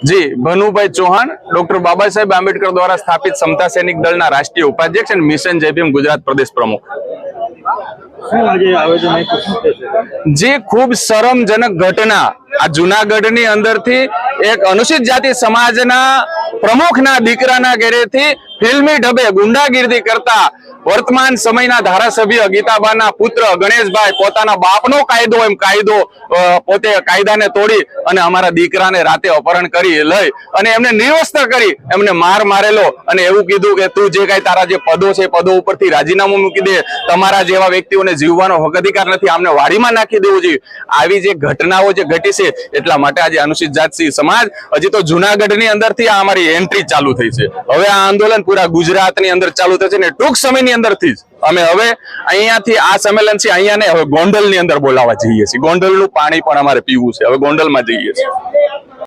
जी भनुभाई Chauhan doctor Baba Saheb Ambedkar द्वारा स्थापित समता सैनिक दल राष्ट्रीय उपाध्यक्ष और मिशन जय भीम गुजरात प्रदेश प्रमुख। जी खूब शरमजनक घटना आ जूनागढ़ अंदर थी एक अनुसूचित जाति समाजना प्रमुखना दीकराना घरेथी फिल्मी ढबे गुंडागिरी करता वर्तमान समयना धारासभ्य गीताबाना पुत्र गणेशभाई पोताना बापनो कायदो एम कायदो पोते कायदाने तोड़ी अने अमारा दीकराने राते अपहरण करी लई अने एमने निर्वस्त्र करी एमने मार मारेलो अने एवुं कीधुं के तू जे काई तारा जे पदो छे पदो उपरथी राजीनामું मूकी दे तमारा जेवा व्यक्तिओने जीववानो हक अधिकार नथी आमने वारीमां नाखी देवुं जोईए। आवी जे घटनाओ जे घटी छे એટલા માટે આજે अनुसूचित जाति समाज हजी तो जूनागढ़नी अंदरथी आ अमारी एंट्री चालू थई छे। हवे आ आंदोलन पूरा गुजरातनी अंदर चालू थशे ने टूंक समयनी अंदरथी ज अमे हवे अहींयाथी आ संमेलन छे अहींयाने हवे गोंडलनी अंदर बोलावा जईए छीए। गोंडलनुं पाणी पण अमारे पीवुं छे। हवे गोंडलमां जईए छीए।